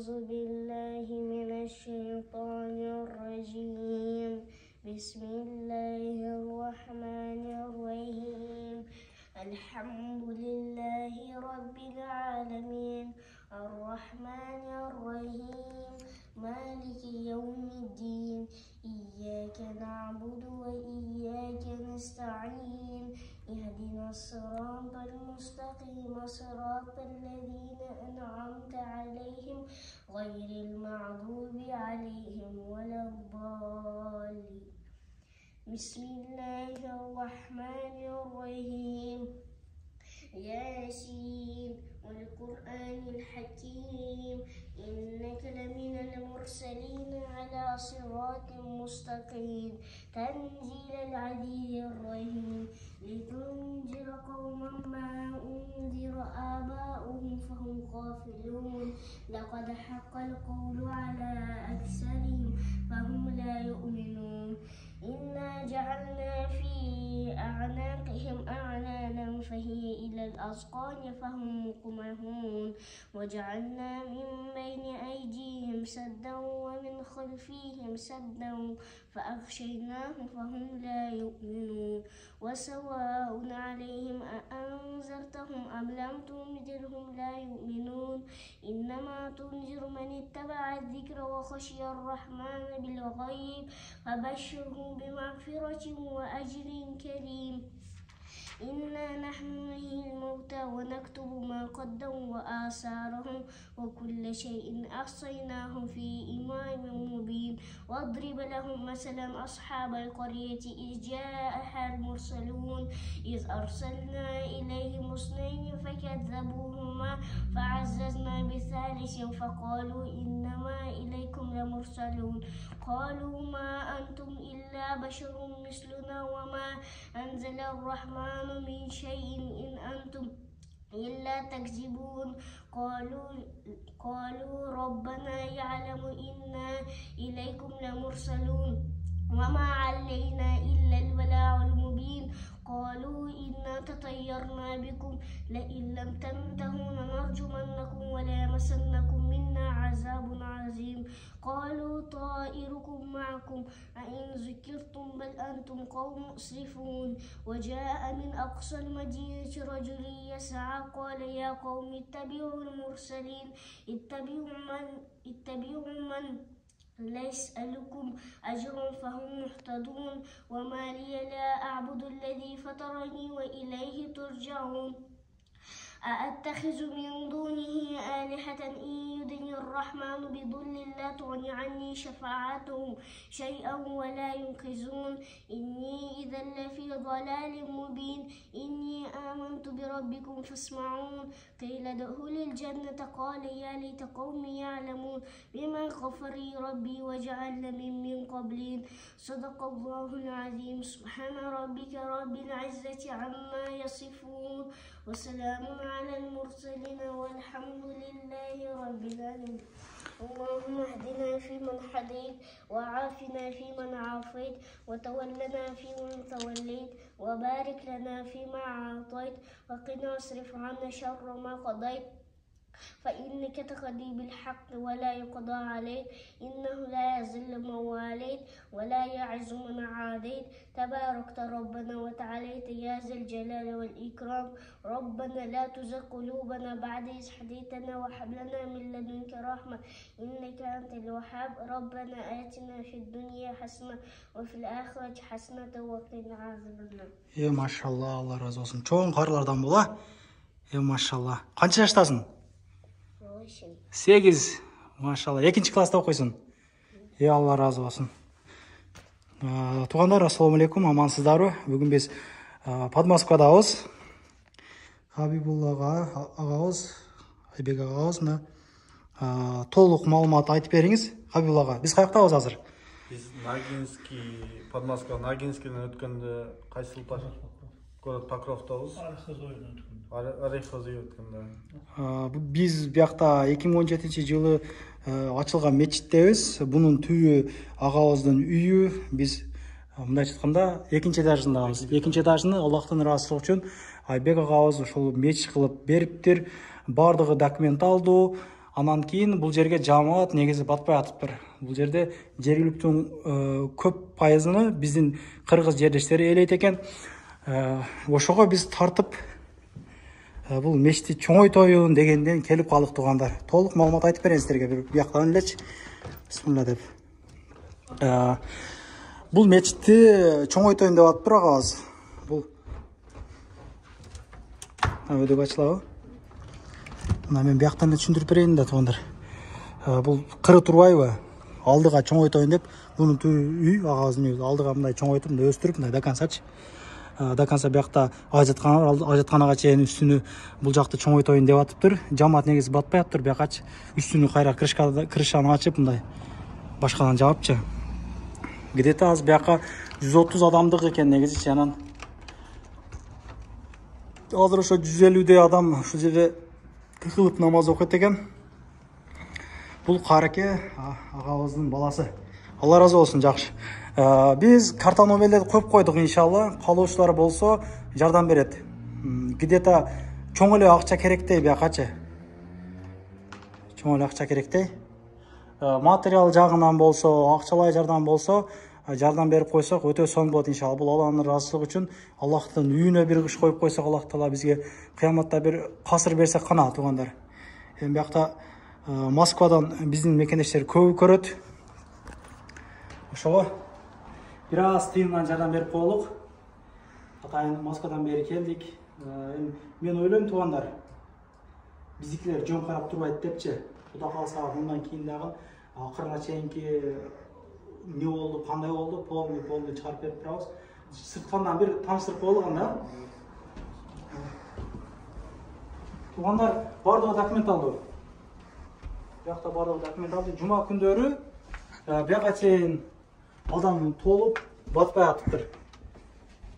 أعوذ بالله من الشيطان الرجيم بسم الله الرحمن الرحيم الحمد لله رب العالمين الرحمن الرحيم مالك يوم الدين إياك نعبد وإياك نستعين اهدنا الصراط المستقيم صراط الذين أنعمت عليهم غير المغضوب عليهم ولا الضالين بسم الله الرحمن الرحيم ياسين والقرآن الحكيم إنك لمن المرسلين على صراط مستقيم تنزيل العزيز الرحيم لتنذر قوما ما أنذر آباؤهم فهم غافلون لقد حق القول على أكثرهم فهم لا يؤمنون إنا جعلنا في أعناقهم أغلالا فهي إلى الأذقان فهم مقمحون وجعلنا من بين أيديهم سدا ومن خلفهم سدا فأغشيناهم فهم لا يؤمنون وسواء عليهم أأنذرتهم أم لم تنذرهم لا يؤمنون إنما تنذر من اتبع الذكر وخشي الرحمن بالغيب فبشره بمغفرة وأجر كريم إنا نحن نحيي الموتى ونكتب ما قدموا وآثارهم وكل شيء أحصيناه في إمام مبين واضرب لهم مثلا أصحاب القرية إذ جاءها المرسلون إذ أرسلنا إليهم اثنين فكذبوهما فعززنا بثالث فقالوا إنما إليكم لمرسلون قالوا ما أنتم إلا بشر مثلنا وما أنزل الرحمن من شيء إن أنتم إلا تكذبون قالوا ربنا يعلم إنا إليكم لمرسلون وما علينا إلا البلاغ المبين قالوا إنا تطيرنا بكم لئن لم تنتهوا لنرجمنكم وليمسنكم منا عذاب عظيم قالوا طائركم معكم أئن ذكرتم بل أنتم قوم مسرفون وجاء من أقصى المدينة رجل يسعى قال يا قوم اتبعوا المرسلين اتبعوا من لا يسألكم أجرا فهم مهتدون وما لي لا أعبد الذي فطرني وإليه ترجعون أأتخذ من دونه آلهة إن يدني الرحمن بضل لا تغني عني شفاعتهم شيئا ولا ينقذون إني إذا لفي ضلال مبين إني آمنت بربكم فاسمعون قيل ادخل الجنة قال يا ليت قومي يعلمون بما غفر لي ربي وجعلني من قبلين صدق الله العظيم سبحان ربك رب العزة عما يصفون وسلام على المرسلين والحمد لله رب العالمين اللهم اهدنا فيمن هديت وعافنا فيمن عافيت وتولنا فيمن توليت وبارك لنا فيما أعطيت وقنا واصرف عنا شر ما قضيت فإنك تقضي بالحق ولا يقضى عليك إنه لا يذل من واليت ولا يعز من عاديت تباركت ربنا وتعاليت يا ذا الجلال والإكرام ربنا لا تزغ قلوبنا بعد إذ هديتنا وهب لنا من لدنك رحمة إنك أنت الوهاب ربنا آتنا في الدنيا حسنة وفي الآخرة حسنة وقنا عذاب النار. Машалла, Алла разы болсын. Çoğun qarlardan bola. Машалла. Qancha yaştasın? 8. Машалла. Екінші класста оқисың? Алла разы болсын. Туғандар, ассаламу алейкум, амансыздар ба? Бүгін біз Подмосковадамыз. Хабибулла ағауыз, Айбек ағауыз мына толық малумат айтып беріңіз. Хабибулла аға, біз қаяқтамыз қазір? Biz Ногинский, Подмосковье Ногинскийден өткенде қайсыл город Покровтабыз? Ореховый өткенде. Biz бұяқта 2017 жылы açılған мечіттебіз. Бұның түйі ағауыздың үйі. Біз мындай айтқанда екінші этажындамыз. Екінші этажыны Аллахтың разылығы үшін Айбек ағауыз ошол мечіт қылып беріптір. Бардығы документ алды. Анан кийин бул жерге жамаат негизи батпай атыптыр. Бул жерде жергиликтүү көп пайызын биздин кыргыз жерлештери ээлейт экен. Ошого биз тартып бул мечитти чоңойтоюн дегенден келип калдык туугандар. Толук маалымат айтып берейин силерге бир бияктан элечи. Бисмилла деп. Бул мечитти чоңойтоюн деп атыптыр агабыз. Бул өйдөгө ачылабы? Мына мен бияктан эле түшүндүрүп берейин да туугандар. Бул кыры турбайбы? Алдыга чоңойтоюн деп, бунун үй агабыздын үйү. Алдыга мындай чоңойтуп, мындай өстүрүп, мындай дакансачы. Даканса биякта ажаткана бар, ажатканага чейин үстүнү бул жакты чоңойтоюн деп атыптыр. Жамаат негизи батпай атыптыр биякачы. Үстүнү кайра крышаны ачып, мындай башкадан жаапчы. Где-то аз бияка 130 адамдык экен негизичи. Анан азыр ошо 150дей адам ушул жерде кылып намаз окуйт экен. Бул Караке агабыздын баласы. Алла разы болсун, жакшы. Биз карта номерлерди коюп койдук, иншалла. Калоочулар болсо жардам берет. Где-то чоң эле акча керектей биякачы. Чоң эле акча керектей. Материал жагынан болсо, акчалай жардам болсо, жардам берип койсок өтө соң болот, иншалла. Бул Алланын ыраазычылыгы үчүн Аллахтын үйүнө бир кыш коюп койсок, Аллах Таала бизге кыяматта бир касыр берсе кана, туугандар. Эми биякта Москвадан биздин мекендештер көп көрөт. Ошого бир аз тыйындан жардам берип коелук. Атайын Москвадан бери келдик. Мен ойлойм, туугандар, биздикилер жөн карап турбайт депчи. Кудай калса мындан кийин дагы акырына чейинки не болду, кандай болду, полный чыгарып берип турабыз. Сырткандан бир тааныштырып коелук да. Туугандар, бардыгы документалдуу. Биякта бардыгы документалдуу. Жума күндөрү бияка чейин адам толуп батпай атыптыр.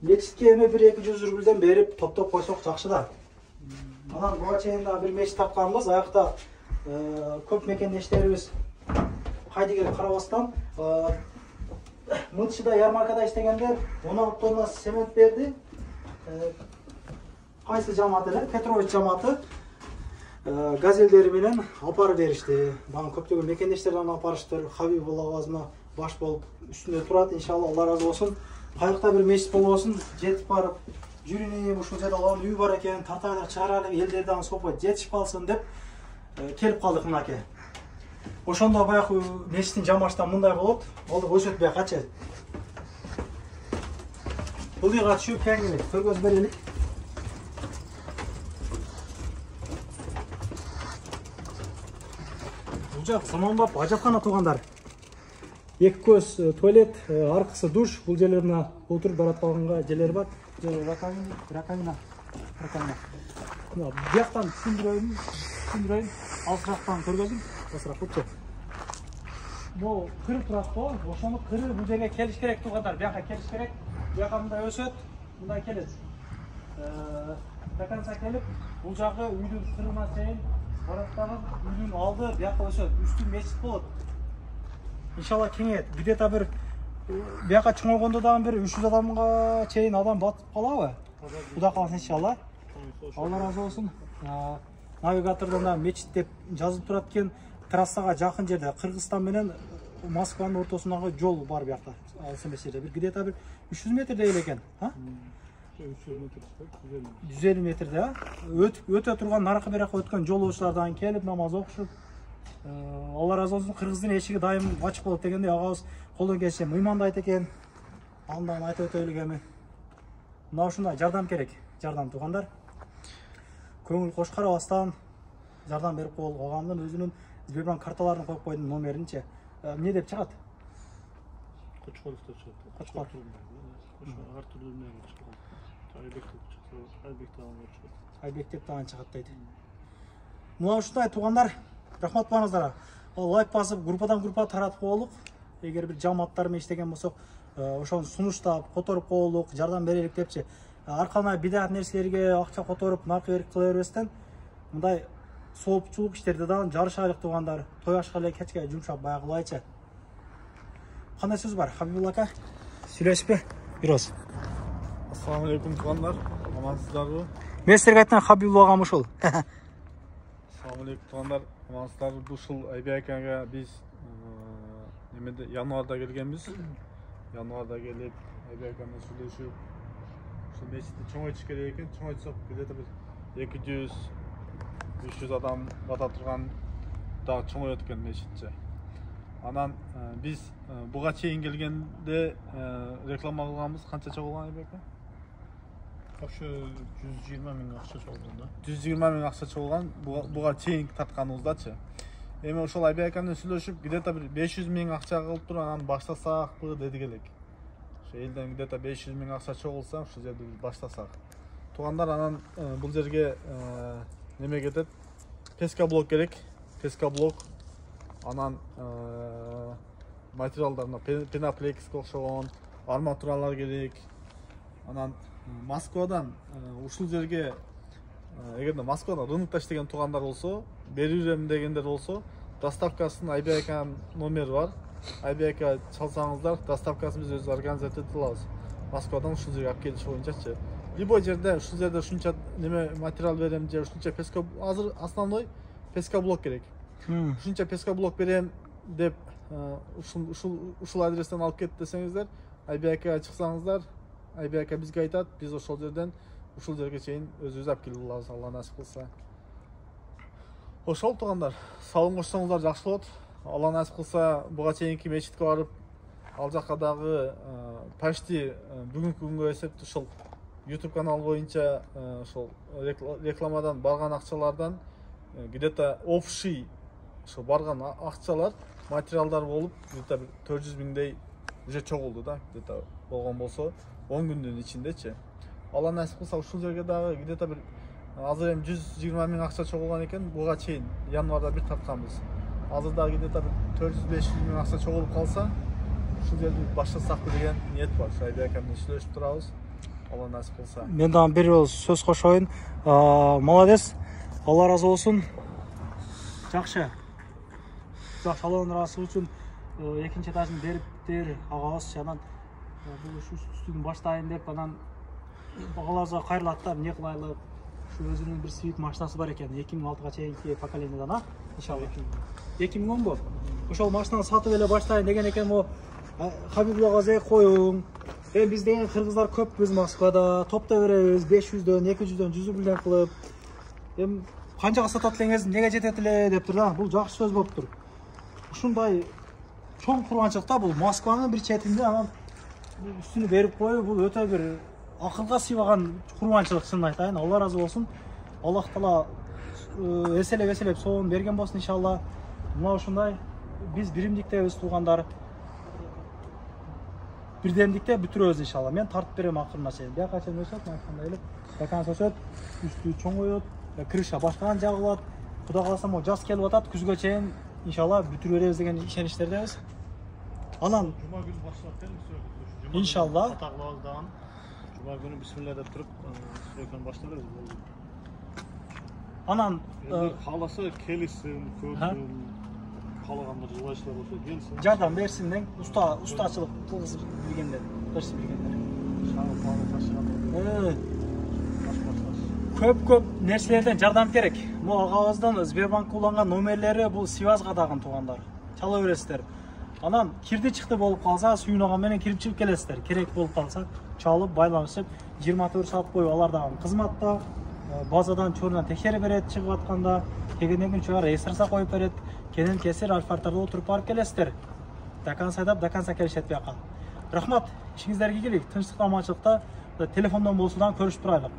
Мечитке эми 1-200 рубльден берип топтоп койсок жакшы да. Анан буга чейин дагы бир мечит тапканбыз. Аякта көп мекендештерибиз кайдыгер карабастан мытчыда ярмаркада иштегендер 16 тонна цемент берди. Кайсы жамаат эле? Петрович жамааты газелдери менен алып беришти. Бана көптөгөн мекендештерден алып барыштыр. Хабибулла агабызына баш болуп үстүндө турат. Иншалла Алла разы болсун. Кайыкта бир мечит болбосун, жетип барып жүрүнүм, ушул жерде Алланын үйү бар экен, тартайлык чыгарайлык, элдерден сопой жетишип калсын деп келип калдык мынакей. Ошондо баягы мечиттин жамаачтан мындай болот. Ол өсөт биякачы. Бул үйгө түшүп кеңири көргөз берели. Бул жак заманбап ажаткана, туугандар. Эки көз туалет, аркысы душ. Бул жерлер мына отуруп барат калганга жерлер бар. Раковина. Бияктан түшүндүрөйүн. Алыс жактан көргөзүм. Басыраак кутчу. Бул кыры турат го. Ошону кыры бул жерге келиш керек, туугандар. Бияка келиш керек. Бияка мындай өсөт, мындай келет. Даканса келип, бул жагы үйдүн кырына чейин бараттагы үйдүн алды бияка өсөт. Үстү мечит болот. Иншалла кеңейет. Где-то бир бияка чоңойгондо дагы бир 300 адамга чейин адам батып калабы? Кудай калса иншалла. Алла разы болсун. Навигатордон да мечит деп жазылып турат экен. Трассага жакын жерде Кыргызстан менен Москванын ортосундагы жол бар биякта. Алыс эмес жерде. Бир где-то бир 300 метрдей эле экен, а? 150 метрде, өтө турган наркы беракка өткөн жолоочулардан келип намаз окушуп, Алла разы болсун, Кыргыздын эшиги дайым ачык болот дегенде агабыз колдон келишинче мыймандайт экен. Андан айтып өтөлүк эми. Мына ушундай жардам керек, жардам туугандар. Көңүл кош карабастан жардам берип коелук. Агамдын өзүнүн Сбербанк карталарын коюп койдум, номеринчи. Эмне деп чыгат? Кочкоровдо чыгат. Кочкор. Ар түрлүү менен чыгат. Айбек деп тагын чыгат дейт. Мына ушундай туугандар, рахмат барыңыздар. Лайк басып, группадан группа таратып коелук. Эгер бир жамааттар менен иштеген болсок, ошону сунуштап, которуп коелук, жардам берелик депчи. Аркана бидат нерселерге акча которуп, наркы берип кыла бербестен, мындай соопчулук иштерди дагы жарышайлык туугандар. Той ашка эле кечке жумшап баягылайчы. Кандай сөз бар, Хабибулла ака? Сүйлөшпү? Бирос. Ассаламу алейкум туугандар. Амансыздарбы? Мен силерге айткан Хабибулла агам ушул. Ассаламу алейкум туугандар. Амансыздар, ушул Айбекага биз немеде январда келгенбиз. Январда келип Айбека менен сүйлөшүп, ушул мечитти чоңойтуш керек экен. Чоңойтсок где-то бир 200-300 адам бата турган дагы чоңойот экен мечитчи. Анан биз буга чейин келгенде реклама кылганбыз. Канча чогулган Айбека? Вообще 120 миң акча чогулган да. 120 миң акча чогулган. Буга чейин тартканыбыздачы. Эми ошол Айбека менен сүйлөшүп, где-то бир 500 миң акча кылып туруп анан баштасакпы дедик элек. Ошо элден где-то 500 миң акча чогулса, ушул жерде биз баштасак. Туугандар, анан бул жерге неме кетет? Пескоблок керек. Пескоблок. Анан материалдарына пеноплекске окшогон арматуралар керек. Анан Москвадан ушул жерге эгерде Москвада рынокто иштеген туугандар болсо, берирем дегендер болсо, доставкасын Айбека номери бар. Айбека чалсаңыздар, доставкасын биз өзүбүз организация этип алабыз. Москвадан ушул жерге алып келиш боюнчачы. Любой жерде ушул жерде ушунча неме материал берем же ушунча азыр основной пескоблок керек. Ушунча пескоблок берем деп ушул адрестен алып кет десеңиздер, Айбекага чыксаңыздар, Айбека бизге айтат, биз ошол жерден ушул жерге чейин өзүбүз алып келип алабыз, Алла насип кылса. Ошол туугандар, салым кошсоңуздар жакшы болот. Алла насип кылса, буга чейинки мечитке барып, ал жакка дагы почти бүгүнкү күнгө эсептеп ушул YouTube канал боюнча ошол рекламадан барган акчалардан где-то общий ошо барган акчалар, материалдар болуп, где-то 400 миңдей уже чогулду да, где-то болгон болсо 10 күндүн ичиндечи. Алла насип кылса, ушул жерге дагы где-то бир азыр эми 120 миң акча чогулган экен, буга чейин январда бир тартканбыз. Азыр дагы где-то 400-500 миң акча чогулуп калса, ушул жерди баштасакпы деген ниет бар. Айбека менен сүйлөшүп турабыз. Алла насип кылса. Мен дагы бир сөз кошоюн. Молодец. Алла разы болсун. Жакшы. Жакшы, Алланын ыраазы үчүн экинчи этажын бериптир агабыз. Анан бул үстүн баштайын деп анан багаларыбызга кайрылат да, эмне кылайлык. Ушу өзүнүн бир свит машинасы бар экен, 2006 чейинки поколениядан, а? Иншалла. 2010 ошол машинаны сатып эле баштайын деген экен. Мо Хабибуллага зек коюң. Биз деген кыргыздар көппүз Москвада, топто беребиз, 500дөн, 200дөн, 100 билен кылып. Канчага сатат элеңиз, неге жетет эле деп тур да. Бул жакшы сөз болуптур. Ушундай чоң курманчылыкта бул Москванын бир четинде анан үстүнү берип коюу, бул өтө бир акылга сыйбаган курманчылык, чынын айтайын. Алла разы болсун. Аллах таала эселеп соон берген болсун иншалла. Мына ушундай биз биримдиктебиз туугандар. Бирдемдикте бүтүрөбүз иншалла. Мен тартып берем акырына чейин. Бияка чейин өсөт, айткандай элек. Бакан өсөт, үстү чоңойот, крыша башкадан жагылат. Кудай кааласа мо жаз келип атат, күзгө чейин иншалла бүтүрүп беребиз деген ишеничтердебиз. Анан Жума күнү башталат эле. Иншалла. Атаклабыз дагы. Жума күнү бисмилла деп туруп, сөйкөн башталабыз. Анан кааласа келишсин, көрсүн. Каалагандар жылайчылар болсо келсин. Жардам берсин дең, устачылык кылгызып билгендер, берсин билгендер. Көп нерселерден жардам керек. Могу агабыздан Сбербанк уланган номерлери бул связга дагы туугандар. Чала бересиздер. Анан кирди чыкты болуп калса, сүйүнөгөн менен кирип чыгып келесиздер. Керек болуп калса, чалып, байланышып, 24 саат бою алар дагы кызматта. Базадан чорунан текшерип берет, чыгып атканда, кегенден күн чыгар, эсерса коюп берет. Кенен кесир альфартарда отуруп барып келесиздер. Дакан сайдап, даканса келишет бияка. Рахмат, ишиңиздерге ийгилик, тынчтыкта, аманчылыкта, телефондон болсо дагы көрүшүп турайлык.